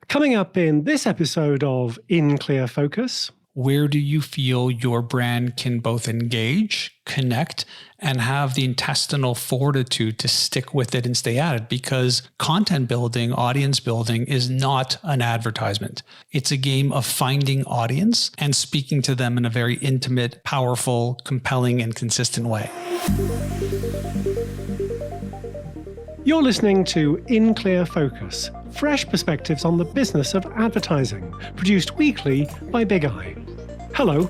Coming up in this episode of In Clear Focus. Where do you feel your brand can both engage, connect, and have the intestinal fortitude to stick with it and stay at it? Because content building, audience building is not an advertisement. It's a game of finding audience and speaking to them in a very intimate, powerful, compelling, and consistent way. You're listening to In Clear Focus, fresh perspectives on the business of advertising, produced weekly by Big Eye. Hello,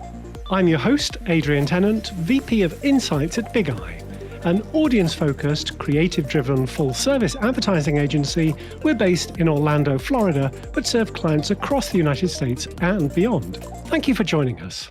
I'm your host, Adrian Tennant, VP of Insights at Big Eye, an audience-focused, creative-driven, full-service advertising agency. We're based in Orlando, Florida, but serve clients across the United States and beyond. Thank you for joining us.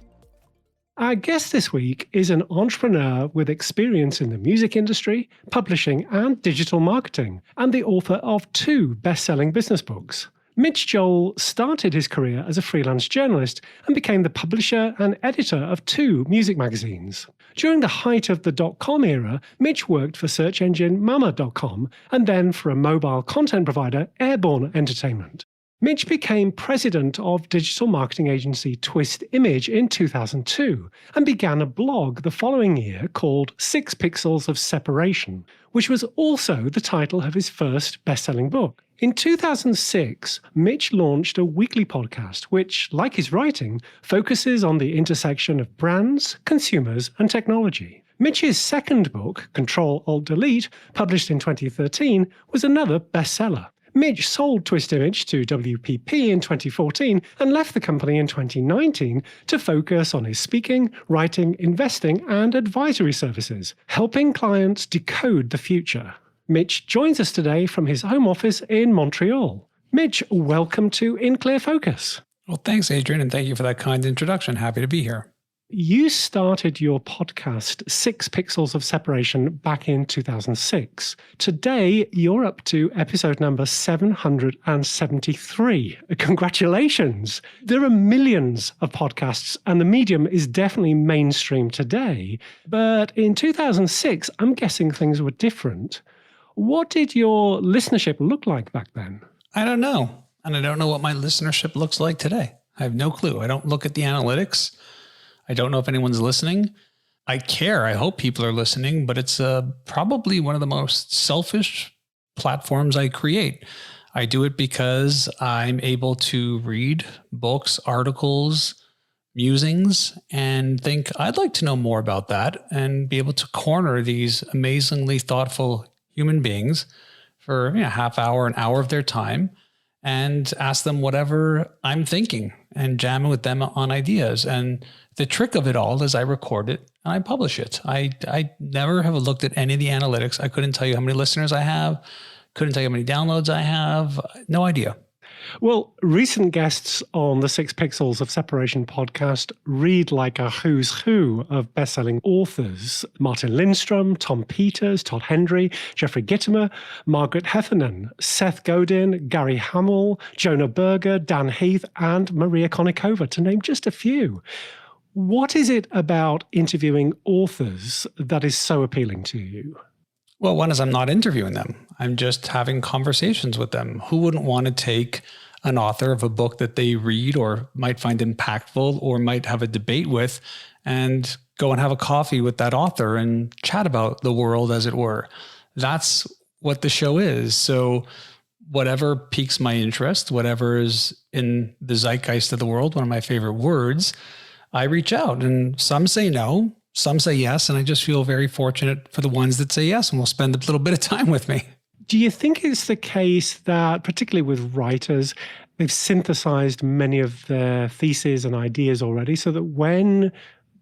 Our guest this week is an entrepreneur with experience in the music industry, publishing, and digital marketing, and the author of 2 best-selling business books. Mitch Joel started his career as a freelance journalist and became the publisher and editor of 2 music magazines. During the height of the .com era, Mitch worked for search engine Mama.com and then for a mobile content provider, Airborne Entertainment. Mitch became president of digital marketing agency Twist Image in 2002 and began a blog the following year called 6 Pixels of Separation, which was also the title of his first best-selling book. In 2006, Mitch launched a weekly podcast which, like his writing, focuses on the intersection of brands, consumers, and technology. Mitch's second book, Control-Alt-Delete, published in 2013, was another bestseller. Mitch sold Twist Image to WPP in 2014 and left the company in 2019 to focus on his speaking, writing, investing, and advisory services, helping clients decode the future. Mitch joins us today from his home office in Montreal. Mitch, welcome to In Clear Focus. Well, thanks, Adrian, and thank you for that kind introduction. Happy to be here. You started your podcast, 6 Pixels of Separation, back in 2006. Today, you're up to episode number 773. Congratulations. There are millions of podcasts, and the medium is definitely mainstream today. But in 2006, I'm guessing things were different. What did your listenership look like back then? I don't know. And I don't know what my listenership looks like today. I have no clue. I don't look at the analytics. I don't know if anyone's listening. I care. I hope people are listening, but it's probably one of the most selfish platforms I create. I do it because I'm able to read books, articles, musings, and think I'd like to know more about that and be able to corner these amazingly thoughtful human beings for a half hour, an hour of their time and ask them whatever I'm thinking and jam with them on ideas. And the trick of it all is I record it and I publish it. I never have looked at any of the analytics. I couldn't tell you how many listeners I have, couldn't tell you how many downloads I have, no idea. Well, recent guests on the 6 Pixels of Separation podcast read like a who's who of best-selling authors. Martin Lindstrom, Tom Peters, Todd Hendry, Jeffrey Gitomer, Margaret Heffernan, Seth Godin, Gary Hamill, Jonah Berger, Dan Heath, and Maria Konnikova, to name just a few. What is it about interviewing authors that is so appealing to you? Well, one is I'm not interviewing them. I'm just having conversations with them. Who wouldn't want to take an author of a book that they read or might find impactful or might have a debate with and go and have a coffee with that author and chat about the world, as it were? That's what the show is. So whatever piques my interest, whatever is in the zeitgeist of the world, one of my favorite words, I reach out, and some say no, some say yes, and I just feel very fortunate for the ones that say yes and will spend a little bit of time with me. Do you think it's the case that, particularly with writers, they've synthesized many of their theses and ideas already so that when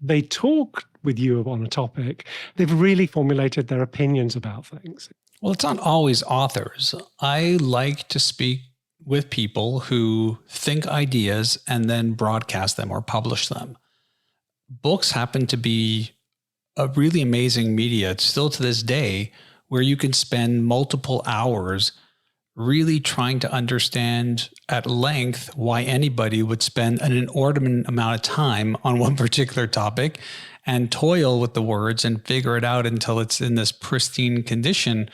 they talk with you on a topic, they've really formulated their opinions about things? Well, it's not always authors. I like to speak with people who think ideas and then broadcast them or publish them. Books happen to be a really amazing media, still to this day, where you can spend multiple hours really trying to understand at length why anybody would spend an inordinate amount of time on one particular topic and toil with the words and figure it out until it's in this pristine condition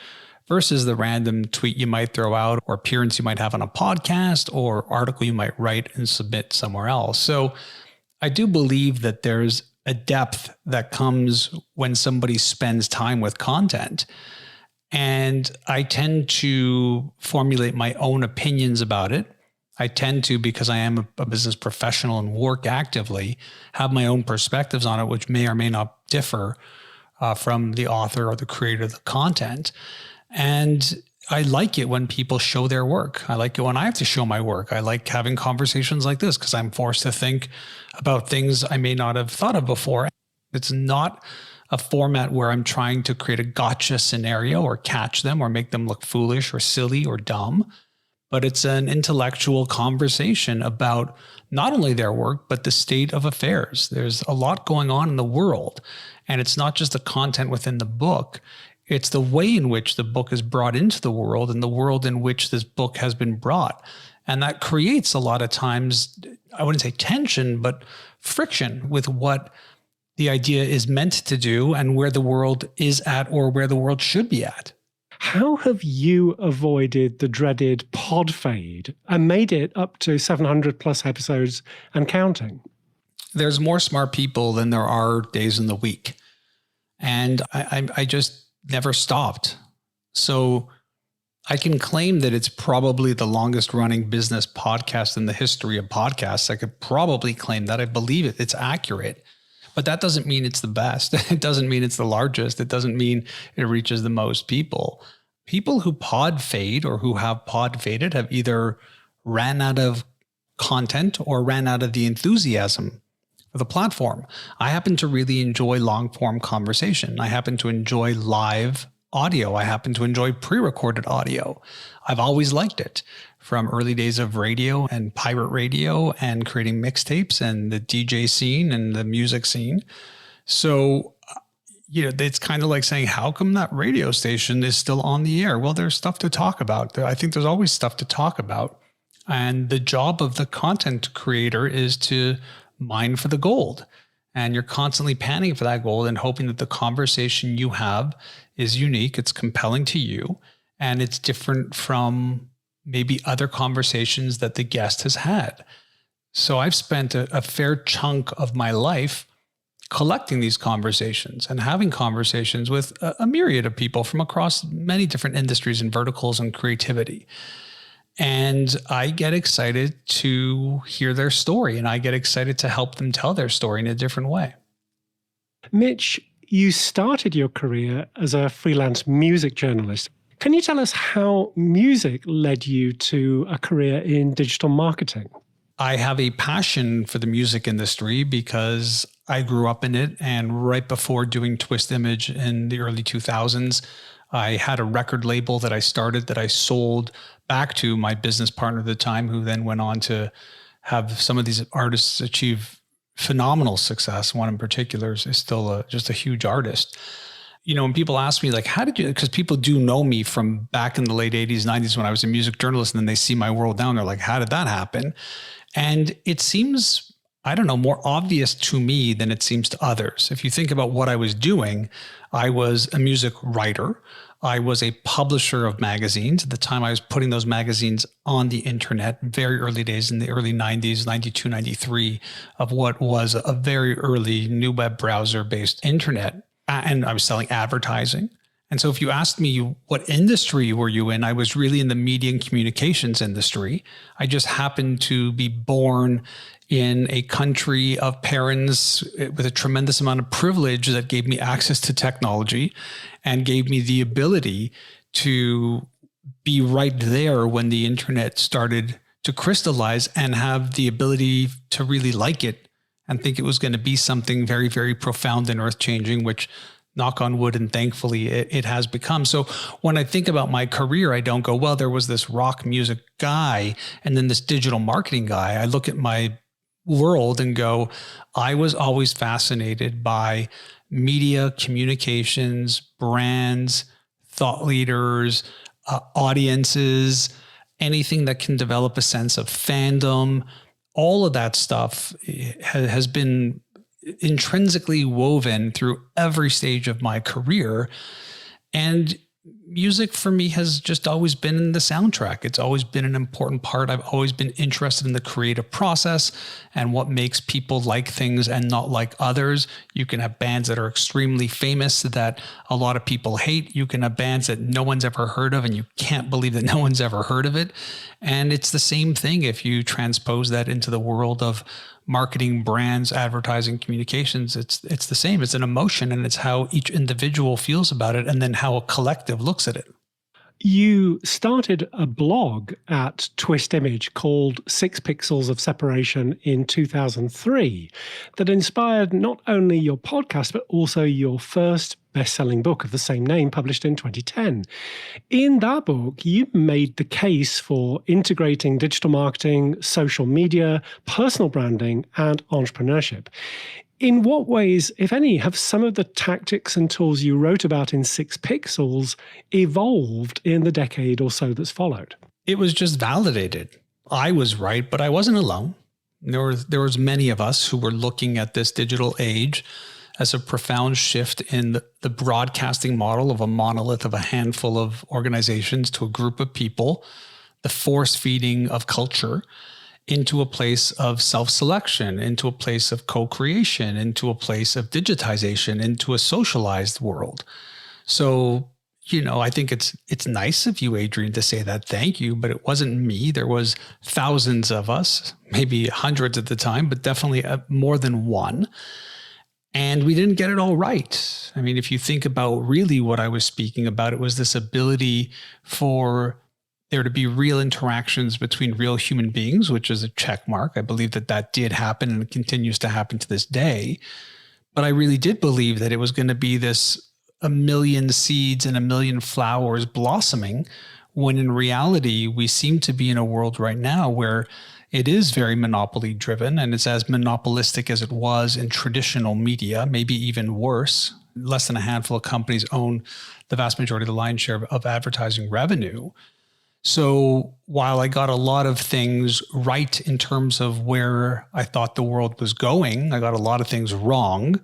versus the random tweet you might throw out or appearance you might have on a podcast or article you might write and submit somewhere else. So I do believe that there's a depth that comes when somebody spends time with content. And I tend to formulate my own opinions about it. I tend to, because I am a business professional and work actively, have my own perspectives on it, which may or may not differ from the author or the creator of the content. And I like it when people show their work. I like it when I have to show my work. I like having conversations like this because I'm forced to think about things I may not have thought of before. It's not a format where I'm trying to create a gotcha scenario or catch them or make them look foolish or silly or dumb. But it's an intellectual conversation about not only their work, but the state of affairs. There's a lot going on in the world. And it's not just the content within the book. It's the way in which the book is brought into the world and the world in which this book has been brought. And that creates a lot of times, I wouldn't say tension, but friction with what the idea is meant to do and where the world is at or where the world should be at. How have you avoided the dreaded pod fade and made it up to 700 plus episodes and counting? There's more smart people than there are days in the week. And I just never stopped. So I can claim that it's probably the longest running business podcast in the history of podcasts. I could probably claim that. I believe it. It's accurate. But that doesn't mean it's the best. It doesn't mean it's the largest. It doesn't mean it reaches the most people. People who pod fade or who have pod faded have either ran out of content or ran out of the enthusiasm of the platform. I happen to really enjoy long form conversation. I happen to enjoy live audio. I happen to enjoy pre-recorded audio. I've always liked it. From early days of radio and pirate radio and creating mixtapes and the DJ scene and the music scene. So, it's kind of like saying, how come that radio station is still on the air? Well, there's stuff to talk about. I think there's always stuff to talk about. And the job of the content creator is to mine for the gold. And you're constantly panning for that gold and hoping that the conversation you have is unique, it's compelling to you, and it's different from maybe other conversations that the guest has had. So I've spent a fair chunk of my life collecting these conversations and having conversations with a myriad of people from across many different industries and verticals and creativity. And I get excited to hear their story, and I get excited to help them tell their story in a different way. Mitch, you started your career as a freelance music journalist. Can you tell us how music led you to a career in digital marketing? I have a passion for the music industry because I grew up in it. And right before doing Twist Image in the early 2000s, I had a record label that I started that I sold back to my business partner at the time, who then went on to have some of these artists achieve phenomenal success. One in particular is still just a huge artist. When people ask me, like, how did you, because people do know me from back in the late 80s, 90s when I was a music journalist, and then they see my world now, and they're like, how did that happen? And it seems, I don't know, more obvious to me than it seems to others. If you think about what I was doing, I was a music writer. I was a publisher of magazines. At the time, I was putting those magazines on the internet, very early days in the early 90s, 92, 93, of what was a very early new web browser-based internet. And I was selling advertising. And so if you asked me, what industry were you in? I was really in the media and communications industry. I just happened to be born in a country of parents with a tremendous amount of privilege that gave me access to technology and gave me the ability to be right there when the internet started to crystallize and have the ability to really like it and think it was going to be something very, very profound and earth-changing, which, knock on wood, and thankfully it has become. So when I think about my career, I don't go, well, there was this rock music guy and then this digital marketing guy. I look at my world and go, I was always fascinated by media, communications, brands, thought leaders, audiences, anything that can develop a sense of fandom. All of that stuff has been intrinsically woven through every stage of my career. And music for me has just always been in the soundtrack. It's always been an important part. I've always been interested in the creative process and what makes people like things and not like others. You can have bands that are extremely famous that a lot of people hate. You can have bands that no one's ever heard of and you can't believe that no one's ever heard of it. And it's the same thing if you transpose that into the world of marketing, brands, advertising, communications. It's the same. It's an emotion, and it's how each individual feels about it and then how a collective looks at it. You started a blog at Twist Image called 6 Pixels of Separation in 2003 that inspired not only your podcast, but also your first best-selling book of the same name, published in 2010. In that book, you made the case for integrating digital marketing, social media, personal branding, and entrepreneurship. In what ways, if any, have some of the tactics and tools you wrote about in 6 Pixels evolved in the decade or so that's followed? It was just validated. I was right, but I wasn't alone. There was many of us who were looking at this digital age as a profound shift in the broadcasting model of a monolith of a handful of organizations to a group of people, the force feeding of culture into a place of self-selection, into a place of co-creation, into a place of digitization, into a socialized world. So, I think it's nice of you, Adrian, to say that. Thank you. But it wasn't me. There was thousands of us, maybe hundreds at the time, but definitely more than one. And we didn't get it all right. I mean, if you think about really what I was speaking about, it was this ability for there to be real interactions between real human beings, which is a check mark. I believe that did happen and it continues to happen to this day. But I really did believe that it was going to be this 1 million seeds and 1 million flowers blossoming, when in reality, we seem to be in a world right now where it is very monopoly driven, and it's as monopolistic as it was in traditional media, maybe even worse. Less than a handful of companies own the vast majority of the lion's share of advertising revenue. So while I got a lot of things right in terms of where I thought the world was going, I got a lot of things wrong.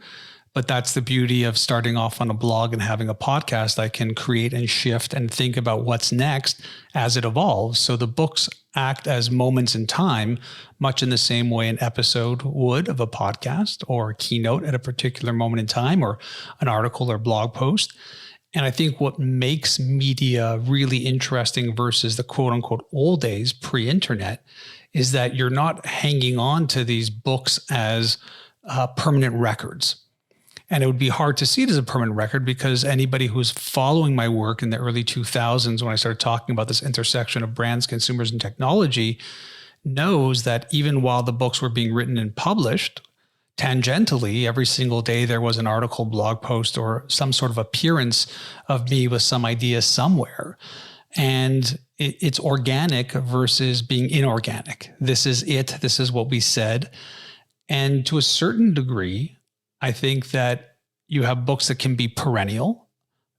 But that's the beauty of starting off on a blog and having a podcast. I can create and shift and think about what's next as it evolves. So the books act as moments in time, much in the same way an episode would of a podcast or a keynote at a particular moment in time, or an article or blog post. And I think what makes media really interesting versus the quote unquote old days pre-internet is that you're not hanging on to these books as permanent records. And it would be hard to see it as a permanent record, because anybody who's following my work in the early 2000s, when I started talking about this intersection of brands, consumers, and technology, knows that even while the books were being written and published, tangentially, every single day there was an article, blog post, or some sort of appearance of me with some idea somewhere. And it's organic versus being inorganic. This is it. This is what we said. And to a certain degree, I think that you have books that can be perennial.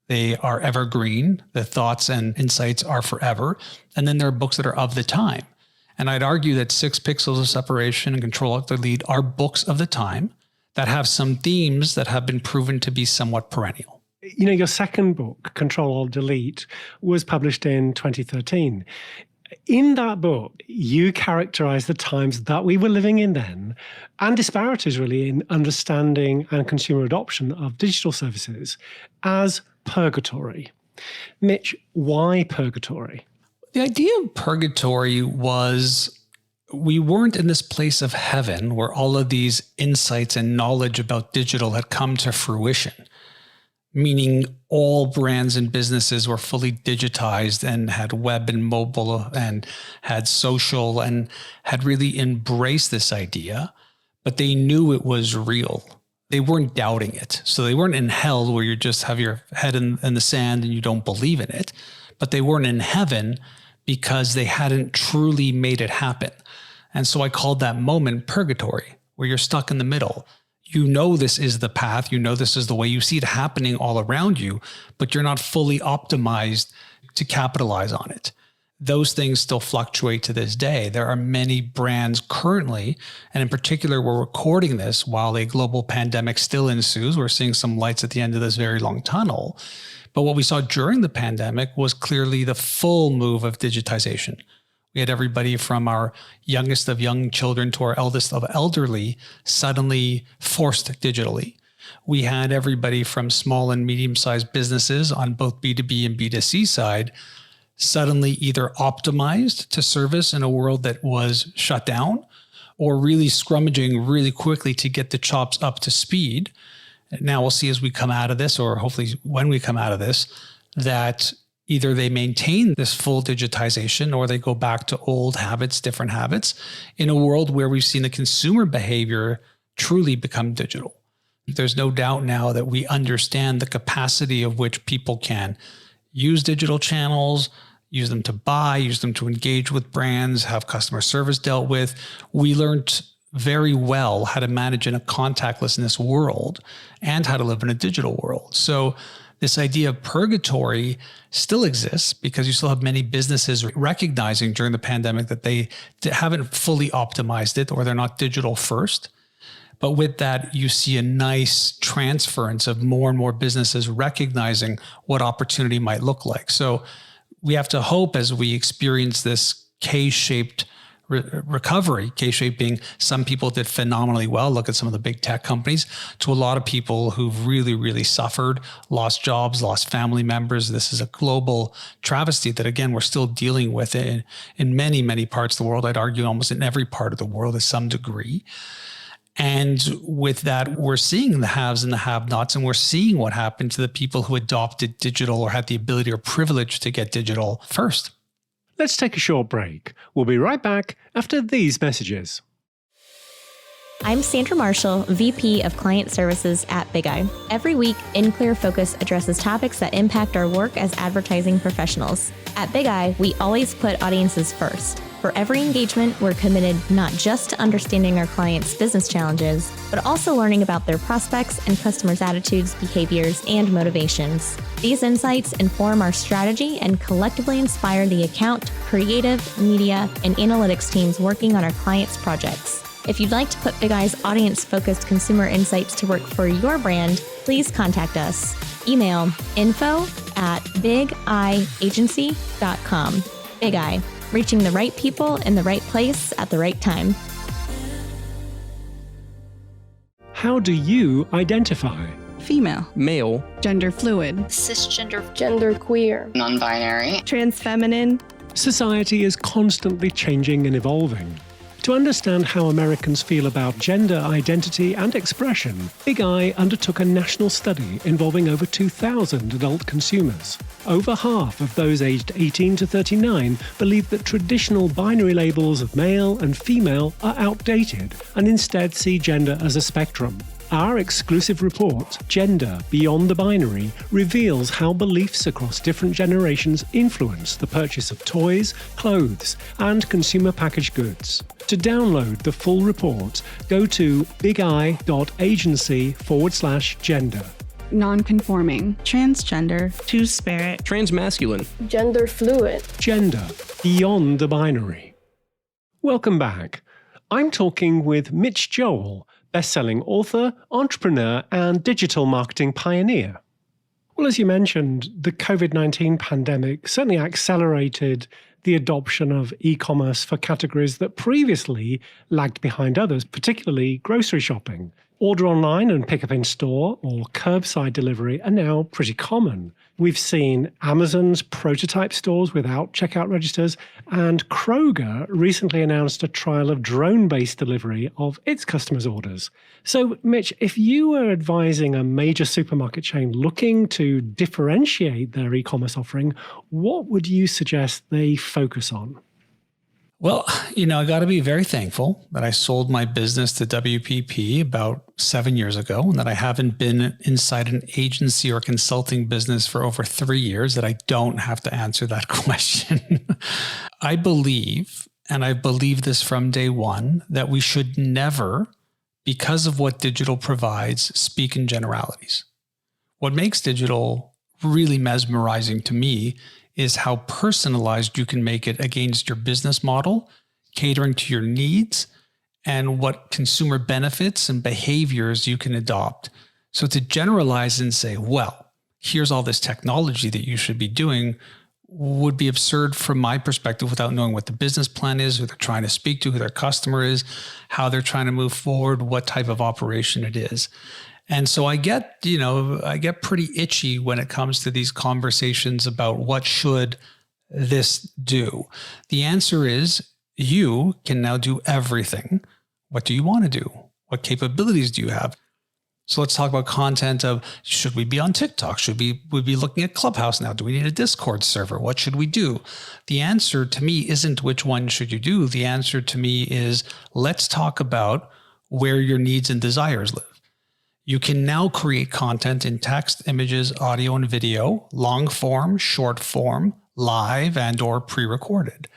They are evergreen. The thoughts and insights are forever. And then there are books that are of the time. And I'd argue that 6 Pixels of Separation and Control Alt Delete are books of the time that have some themes that have been proven to be somewhat perennial. Your second book, Control Alt Delete, was published in 2013. In that book, you characterize the times that we were living in then, and disparities really in understanding and consumer adoption of digital services, as purgatory. Mitch, why purgatory? The idea of purgatory was we weren't in this place of heaven where all of these insights and knowledge about digital had come to fruition, meaning all brands and businesses were fully digitized and had web and mobile and had social and had really embraced this idea, but they knew it was real. They weren't doubting it. So they weren't in hell where you just have your head in the sand and you don't believe in it, but they weren't in heaven because they hadn't truly made it happen. And so I called that moment purgatory, where you're stuck in the middle. You know this is the path, you know this is the way, you see it happening all around you, but you're not fully optimized to capitalize on it. those things still fluctuate to this day. There are many brands currently, and in particular, we're recording this while a global pandemic still ensues. We're seeing some lights at the end of this very long tunnel. But what we saw during the pandemic was clearly the full move of digitization. We had everybody from our youngest of young children to our eldest of elderly suddenly forced digitally. We had everybody from small and medium-sized businesses on both B2B and B2C side suddenly either optimized to service in a world that was shut down or really scrummaging really quickly to get the chops up to speed. Now we'll see as we come out of this, or hopefully when we come out of this, that either they maintain this full digitization or they go back to old habits, different habits, in a world where we've seen the consumer behavior truly become digital. There's no doubt now that we understand the capacity of which people can use digital channels, use them to buy, use them to engage with brands, have customer service dealt with. We learned very well how to manage in a contactlessness world and how to live in a digital world. So this idea of purgatory still exists because you still have many businesses recognizing during the pandemic that they haven't fully optimized it or they're not digital first. But with that, you see a nice transference of more and more businesses recognizing what opportunity might look like. So we have to hope as we experience this K-shaped recovery, K-shaped being some people did phenomenally well. Look at some of the big tech companies, to a lot of people who've really, really suffered, lost jobs, lost family members. This is a global travesty that, again, we're still dealing with in many, many parts of the world. I'd argue almost in every part of the world to some degree. And with that, we're seeing the haves and the have-nots, and we're seeing what happened to the people who adopted digital or had the ability or privilege to get digital first. Let's take a short break. We'll be right back after these messages. I'm Sandra Marshall, VP of Client Services at Big Eye. Every week, In Clear Focus addresses topics that impact our work as advertising professionals. At Big Eye, we always put audiences first. For every engagement, we're committed not just to understanding our clients' business challenges, but also learning about their prospects and customers' attitudes, behaviors, and motivations. These insights inform our strategy and collectively inspire the account, creative, media, and analytics teams working on our clients' projects. If you'd like to put Big Eye's audience-focused consumer insights to work for your brand, please contact us. Email info@bigeyeagency.com. Big Eye, reaching the right people in the right place at the right time. How do you identify? Female, male, gender fluid, cisgender, genderqueer, non-binary, transfeminine. Society is constantly changing and evolving. To understand how Americans feel about gender identity and expression, Big Eye undertook a national study involving over 2,000 adult consumers. Over half of those aged 18 to 39 believe that traditional binary labels of male and female are outdated and instead see gender as a spectrum. Our exclusive report, Gender Beyond the Binary, reveals how beliefs across different generations influence the purchase of toys, clothes, and consumer packaged goods. To download the full report, go to bigeye.agency/gender. Non-conforming, transgender, two-spirit, transmasculine, gender fluid. Gender Beyond the Binary. Welcome back. I'm talking with Mitch Joel, best-selling author, entrepreneur, and digital marketing pioneer. Well, as you mentioned, the COVID-19 pandemic certainly accelerated the adoption of e-commerce for categories that previously lagged behind others, particularly grocery shopping. Order online and pick up in store or curbside delivery are now pretty common. We've seen Amazon's prototype stores without checkout registers, and Kroger recently announced a trial of drone-based delivery of its customers' orders. So, Mitch, if you were advising a major supermarket chain looking to differentiate their e-commerce offering, what would you suggest they focus on? Well, I got to be very thankful that I sold my business to WPP about 7 years ago, and that I haven't been inside an agency or consulting business for over 3 years, that I don't have to answer that question. I believe, and I believe this from day one, that we should never, because of what digital provides, speak in generalities. What makes digital really mesmerizing to me is how personalized you can make it against your business model, catering to your needs, and what consumer benefits and behaviors you can adopt. So to generalize and say, well, here's all this technology that you should be doing would be absurd from my perspective without knowing what the business plan is, who they're trying to speak to, who their customer is, how they're trying to move forward, what type of operation it is. And so I get pretty itchy when it comes to these conversations about what should this do. The answer is you can now do everything. What do you want to do? What capabilities do you have? So let's talk about content of, should we be on TikTok? Should we be looking at Clubhouse now? Do we need a Discord server? What should we do? The answer to me isn't which one should you do. The answer to me is, let's talk about where your needs and desires live. You can now create content in text, images, audio, and video, long form, short form, live, and or pre-recorded.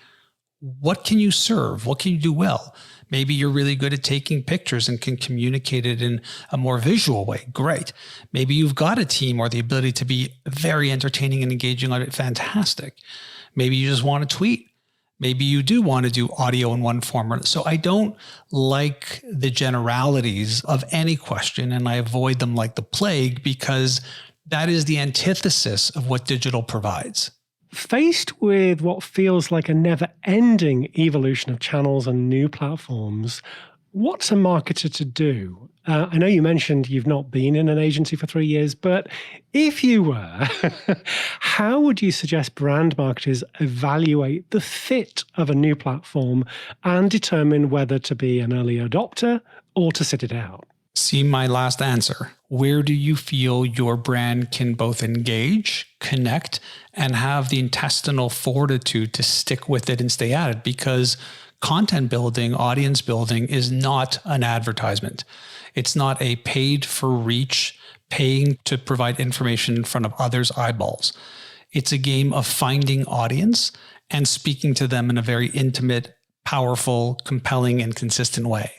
What can you serve? What can you do well? Maybe you're really good at taking pictures and can communicate it in a more visual way. Great. Maybe you've got a team or the ability to be very entertaining and engaging on it. Fantastic. Maybe you just want to tweet. Maybe you do want to do audio in one form. So I don't like the generalities of any question, and I avoid them like the plague, because that is the antithesis of what digital provides. Faced with what feels like a never-ending evolution of channels and new platforms, what's a marketer to do? I know you mentioned you've not been in an agency for 3 years, but if you were, how would you suggest brand marketers evaluate the fit of a new platform and determine whether to be an early adopter or to sit it out? See my last answer. Where do you feel your brand can both engage, connect, and have the intestinal fortitude to stick with it and stay at it? Because content building, audience building is not an advertisement. It's not a paid for reach, paying to provide information in front of others' eyeballs. It's a game of finding audience and speaking to them in a very intimate, powerful, compelling, and consistent way.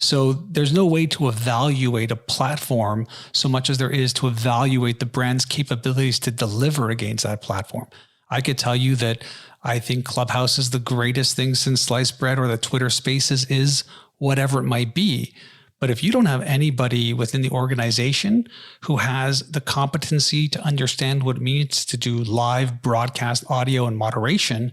So there's no way to evaluate a platform so much as there is to evaluate the brand's capabilities to deliver against that platform. I could tell you that I think Clubhouse is the greatest thing since sliced bread, or the Twitter Spaces is, whatever it might be. But if you don't have anybody within the organization who has the competency to understand what it means to do live broadcast audio and moderation,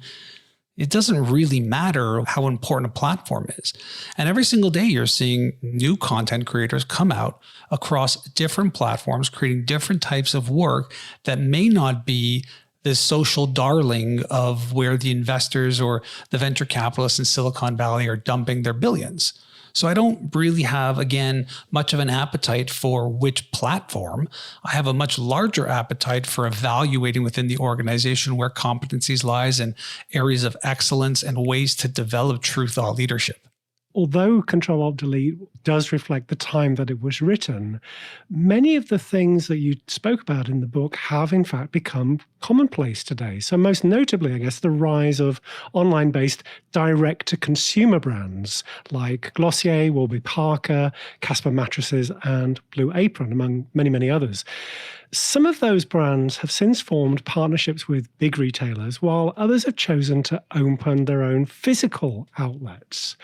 it doesn't really matter how important a platform is. And every single day you're seeing new content creators come out across different platforms, creating different types of work that may not be the social darling of where the investors or the venture capitalists in Silicon Valley are dumping their billions. So I don't really have, again, much of an appetite for which platform. I have a much larger appetite for evaluating within the organization where competencies lies and areas of excellence and ways to develop true thought leadership. Although Control-Alt-Delete does reflect the time that it was written, many of the things that you spoke about in the book have in fact become commonplace today. So most notably, I guess, the rise of online-based direct-to-consumer brands like Glossier, Warby Parker, Casper Mattresses, and Blue Apron, among many, many others. Some of those brands have since formed partnerships with big retailers, while others have chosen to open their own physical outlets.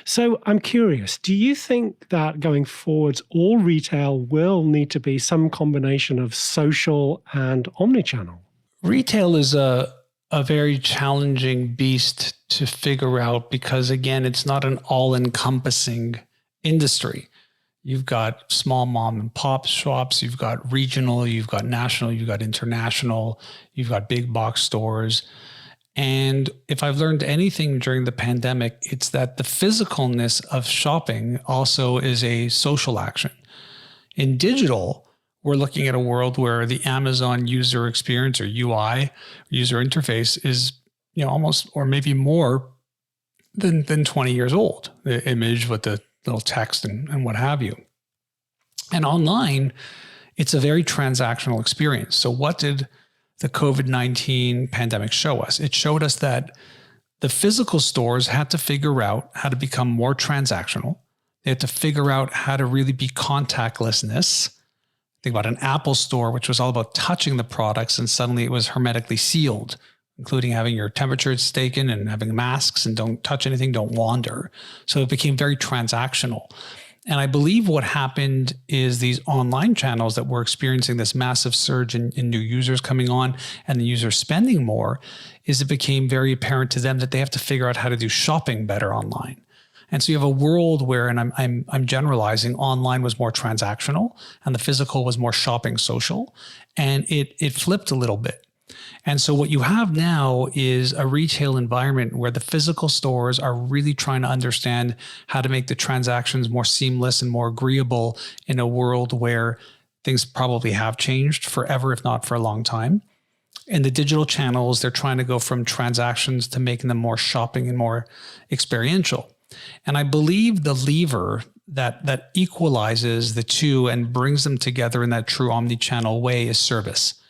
So I'm curious, do you think that going forwards, all retail will need to be some combination of social and omnichannel? Retail is a very challenging beast to figure out because, again, it's not an all-encompassing industry. You've got small mom and pop shops, you've got regional, you've got national, you've got international, you've got big box stores. And if I've learned anything during the pandemic, it's that the physicalness of shopping also is a social action. In digital, we're looking at a world where the Amazon user experience or UI, user interface, is almost or maybe more than 20 years old. The image with the little text and what have you. And online, it's a very transactional experience. So what did the COVID-19 pandemic show us? It showed us that the physical stores had to figure out how to become more transactional. They had to figure out how to really be contactlessness. Think about an Apple store, which was all about touching the products, and suddenly it was hermetically sealed. including having your temperatures taken and having masks and don't touch anything, don't wander. So it became very transactional. And I believe what happened is these online channels that were experiencing this massive surge in new users coming on and the users spending more, is it became very apparent to them that they have to figure out how to do shopping better online. And so you have a world where, and I'm generalizing, online was more transactional and the physical was more shopping social, and it flipped a little bit. And so what you have now is a retail environment where the physical stores are really trying to understand how to make the transactions more seamless and more agreeable in a world where things probably have changed forever, if not for a long time. In the digital channels, they're trying to go from transactions to making them more shopping and more experiential. And I believe the lever that equalizes the two and brings them together in that true omni-channel way is service.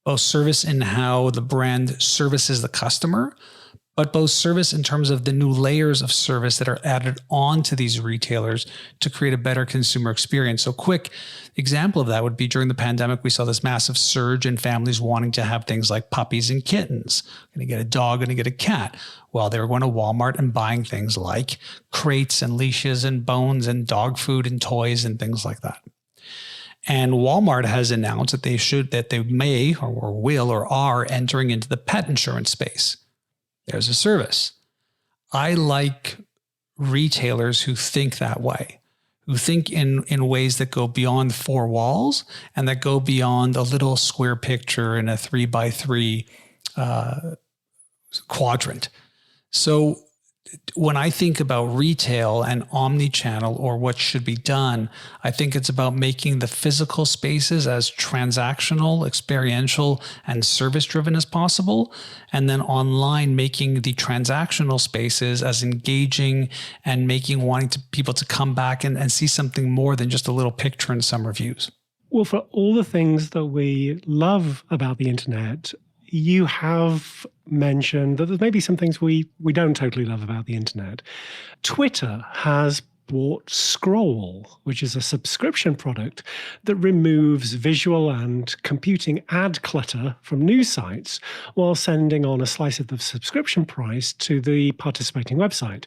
Both service in how the brand services the customer, but both service in terms of the new layers of service that are added on to these retailers to create a better consumer experience. So quick example of that would be during the pandemic, we saw this massive surge in families wanting to have things like puppies and kittens. Going to get a dog, going to get a cat. Well, they were going to Walmart and buying things like crates and leashes and bones and dog food and toys and things like that. And Walmart has announced that they may or will or are entering into the pet insurance space. There's a service. I like retailers who think that way, who think in ways that go beyond four walls and that go beyond a little square picture in a 3x3 quadrant. So when I think about retail and omni-channel or what should be done, I think it's about making the physical spaces as transactional, experiential, and service-driven as possible. And then online, making the transactional spaces as engaging and wanting people to come back and see something more than just a little picture in some reviews. Well, for all the things that we love about the internet, you have mentioned that there's maybe some things we don't totally love about the internet. Twitter has bought Scroll, which is a subscription product that removes visual and computing ad clutter from news sites while sending on a slice of the subscription price to the participating website.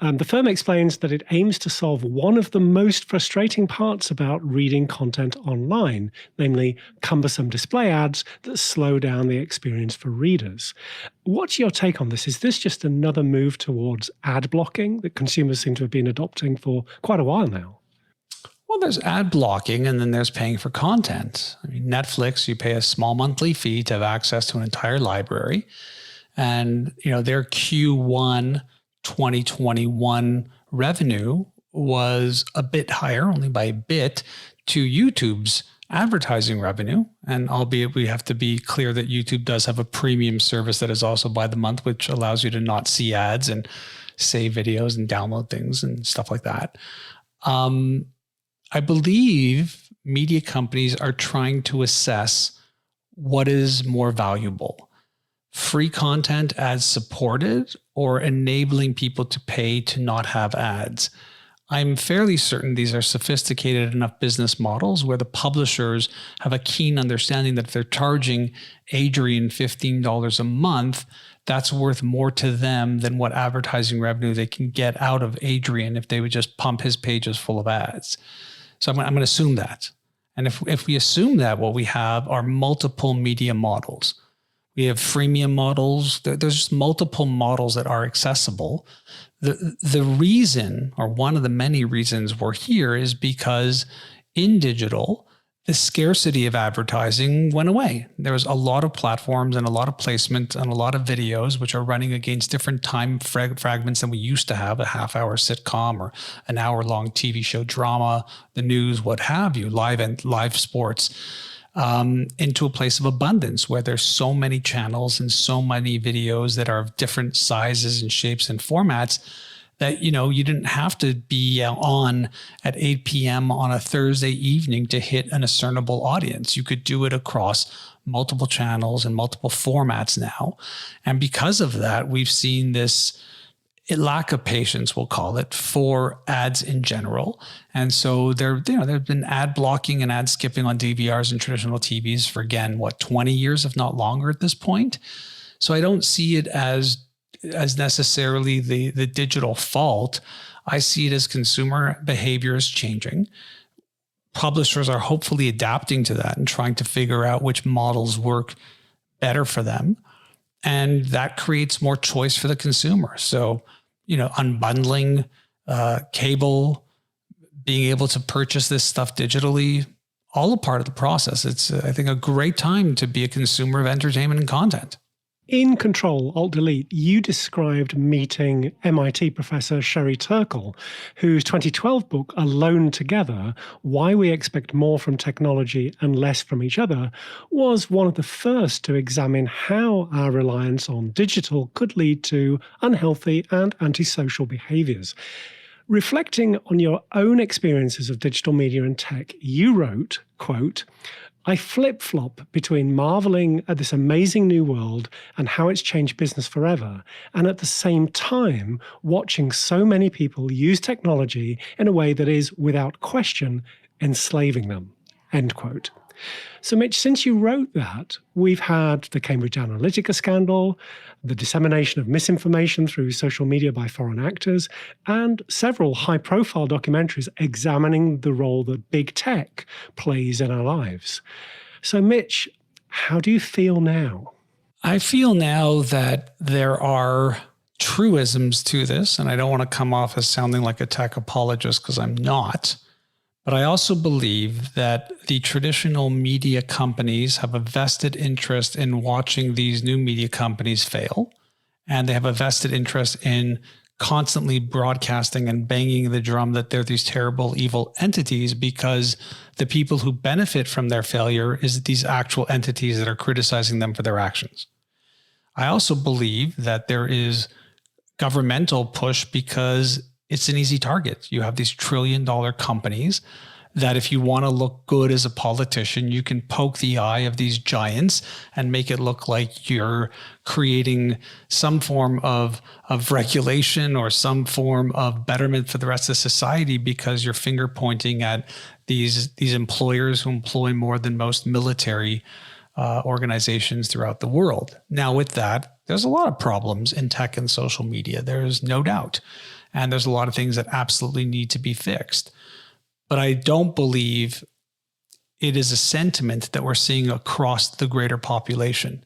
The firm explains that it aims to solve one of the most frustrating parts about reading content online, namely cumbersome display ads that slow down the experience for readers. What's your take on this? Is this just another move towards ad blocking that consumers seem to have been adopting for quite a while now? Well, there's ad blocking and then there's paying for content. I mean, Netflix, you pay a small monthly fee to have access to an entire library. And, their Q1 2021 revenue was a bit higher, only by a bit, to YouTube's advertising revenue. And albeit we have to be clear that YouTube does have a premium service that is also by the month, which allows you to not see ads and save videos and download things and stuff like that. I believe media companies are trying to assess what is more valuable: free content as supported or enabling people to pay to not have ads. I'm fairly certain these are sophisticated enough business models where the publishers have a keen understanding that if they're charging Adrian $15 a month, that's worth more to them than what advertising revenue they can get out of Adrian if they would just pump his pages full of ads. So I'm going to assume that. And if we assume that, what we have are multiple media models. We have freemium models. There's just multiple models that are accessible. The reason, or one of the many reasons we're here, is because in digital, the scarcity of advertising went away. There was a lot of platforms and a lot of placement and a lot of videos which are running against different time fragments than we used to have, a half-hour sitcom or an hour-long TV show drama, the news, what have you, live sports, into a place of abundance where there's so many channels and so many videos that are of different sizes and shapes and formats that, you didn't have to be on at 8 p.m. on a Thursday evening to hit an discernible audience. You could do it across multiple channels and multiple formats now. And because of that, we've seen this lack of patience, we'll call it, for ads in general. And so there've been ad blocking and ad skipping on DVRs and traditional TVs for, again, 20 years, if not longer at this point. So I don't see it as necessarily the digital fault. I see it as consumer behavior is changing. Publishers are hopefully adapting to that and trying to figure out which models work better for them. And that creates more choice for the consumer. So, unbundling cable, being able to purchase this stuff digitally, all a part of the process. It's, I think, a great time to be a consumer of entertainment and content. In Control, Alt Delete, you described meeting MIT professor Sherry Turkle, whose 2012 book, Alone Together, Why We Expect More from Technology and Less from Each Other, was one of the first to examine how our reliance on digital could lead to unhealthy and antisocial behaviors. Reflecting on your own experiences of digital media and tech, you wrote, quote, I flip-flop between marveling at this amazing new world and how it's changed business forever, and at the same time watching so many people use technology in a way that is, without question, enslaving them, end quote. So Mitch, since you wrote that, we've had the Cambridge Analytica scandal, the dissemination of misinformation through social media by foreign actors, and several high-profile documentaries examining the role that big tech plays in our lives. So Mitch, how do you feel now? I feel now that there are truisms to this, and I don't want to come off as sounding like a tech apologist because I'm not. But I also believe that the traditional media companies have a vested interest in watching these new media companies fail. And they have a vested interest in constantly broadcasting and banging the drum that they're these terrible, evil entities, because the people who benefit from their failure is these actual entities that are criticizing them for their actions. I also believe that there is governmental push because it's an easy target. You have these trillion-dollar companies that if you want to look good as a politician, you can poke the eye of these giants and make it look like you're creating some form of regulation or some form of betterment for the rest of society because you're finger pointing at these employers who employ more than most military organizations throughout the world. Now, with that, there's a lot of problems in tech and social media. There's no doubt. And there's a lot of things that absolutely need to be fixed. But I don't believe it is a sentiment that we're seeing across the greater population.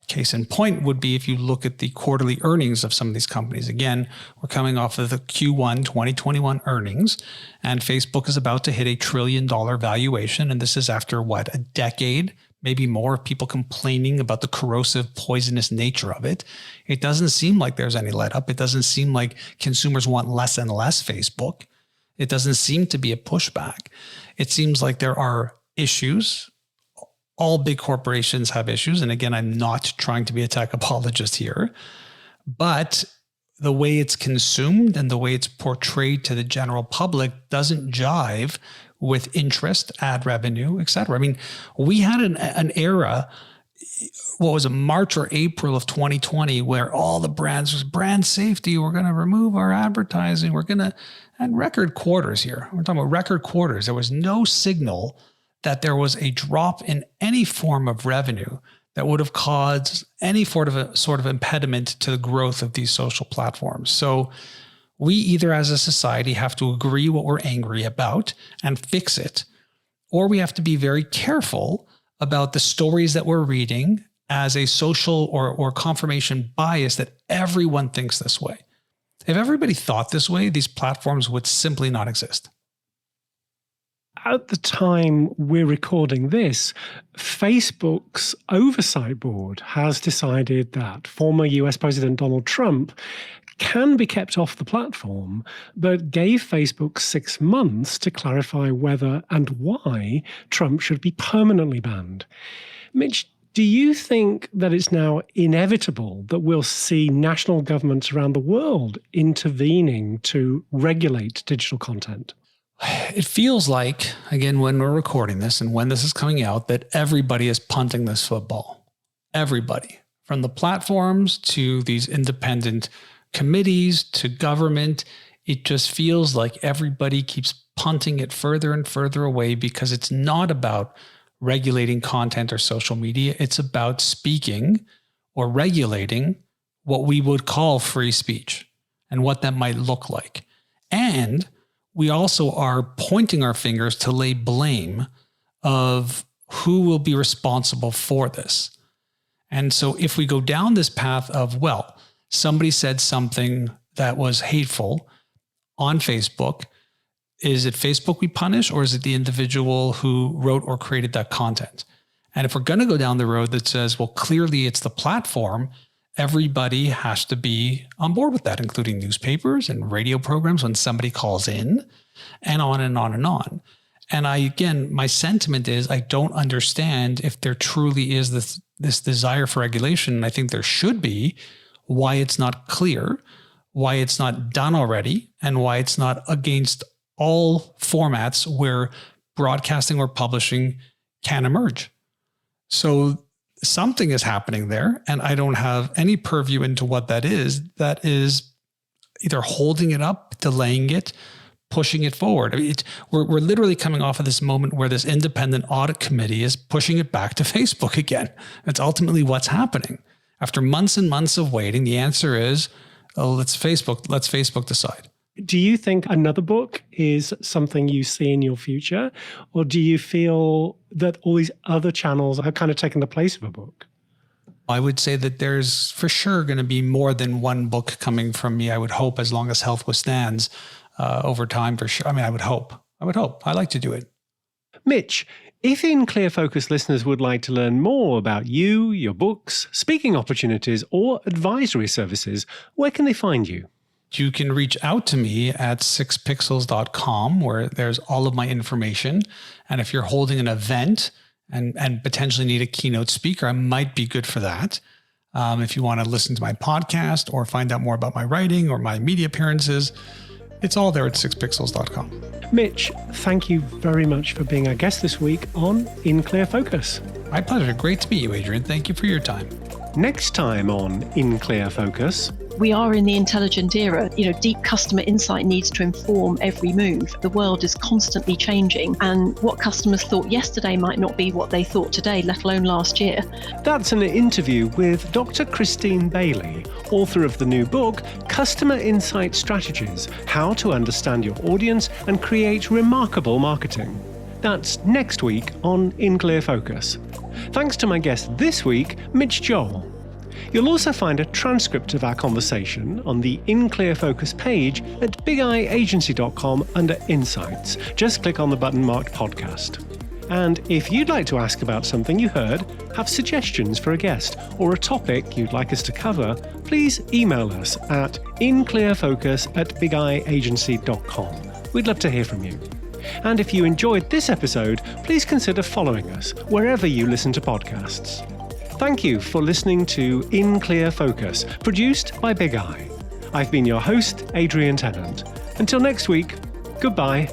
Case in point would be if you look at the quarterly earnings of some of these companies. Again, we're coming off of the Q1 2021 earnings, and Facebook is about to hit $1 trillion valuation. And this is after, a decade, maybe more, of people complaining about the corrosive, poisonous nature of it. It doesn't seem like there's any let up. It doesn't seem like consumers want less and less Facebook. It doesn't seem to be a pushback. It seems like there are issues. All big corporations have issues. And again, I'm not trying to be a tech apologist here, but the way it's consumed and the way it's portrayed to the general public doesn't jive with interest, ad revenue, et cetera. I mean, we had an era, what was it, March or April of 2020, where all the brands was brand safety. We're going to remove our advertising. And record quarters here. We're talking about record quarters. There was no signal that there was a drop in any form of revenue that would have caused any sort of impediment to the growth of these social platforms. So we either as a society have to agree what we're angry about and fix it, or we have to be very careful about the stories that we're reading as a social or confirmation bias that everyone thinks this way. If everybody thought this way, these platforms would simply not exist. At the time we're recording this, Facebook's oversight board has decided that former US President Donald Trump can be kept off the platform, but gave Facebook 6 months to clarify whether and why Trump should be permanently banned. Mitch, do you think that it's now inevitable that we'll see national governments around the world intervening to regulate digital content? It feels like, again, when we're recording this and when this is coming out, that everybody is punting this football. Everybody, from the platforms to these independent committees to government. It just feels like everybody keeps punting it further and further away because it's not about regulating content or social media. It's about speaking or regulating what we would call free speech and what that might look like. And we also are pointing our fingers to lay blame of who will be responsible for this. And so if we go down this path of, well, somebody said something that was hateful on Facebook, is it Facebook we punish, or is it the individual who wrote or created that content? And if we're going to go down the road that says, well, clearly it's the platform, everybody has to be on board with that, including newspapers and radio programs when somebody calls in, and on and on and on. And my sentiment is I don't understand if there truly is this desire for regulation, and I think there should be, why it's not clear, why it's not done already, and why it's not against all formats where broadcasting or publishing can emerge. So something is happening there, and I don't have any purview into what that is either holding it up, delaying it, pushing it forward. I mean, we're literally coming off of this moment where this independent audit committee is pushing it back to Facebook again. That's ultimately what's happening. After months and months of waiting, the answer is, let's Facebook decide. Do you think another book is something you see in your future? Or do you feel that all these other channels are kind of taking the place of a book? I would say that there's for sure going to be more than one book coming from me, I would hope, as long as health withstands over time, for sure. I mean, I would hope. I like to do it. Mitch, if In Clear Focus listeners would like to learn more about you, your books, speaking opportunities, or advisory services, where can they find you? You can reach out to me at 6pixels.com, where there's all of my information. And if you're holding an event and potentially need a keynote speaker, I might be good for that. If you want to listen to my podcast or find out more about my writing or my media appearances, it's all there at 6pixels.com. Mitch, thank you very much for being our guest this week on In Clear Focus. My pleasure. Great to meet you, Adrian. Thank you for your time. Next time on In Clear Focus. We are in the intelligent era. Deep customer insight needs to inform every move. The world is constantly changing, and what customers thought yesterday might not be what they thought today, let alone last year. That's an interview with Dr. Christine Bailey, author of the new book, Customer Insight Strategies: How to Understand Your Audience and Create Remarkable Marketing. That's next week on In Clear Focus. Thanks to my guest this week, Mitch Joel. You'll also find a transcript of our conversation on the In Clear Focus page at bigeyeagency.com under Insights. Just click on the button marked Podcast. And if you'd like to ask about something you heard, have suggestions for a guest, or a topic you'd like us to cover, please email us at inclearfocus@bigeyeagency.com. We'd love to hear from you. And if you enjoyed this episode, please consider following us wherever you listen to podcasts. Thank you for listening to In Clear Focus, produced by Big Eye. I've been your host, Adrian Tennant. Until next week, goodbye.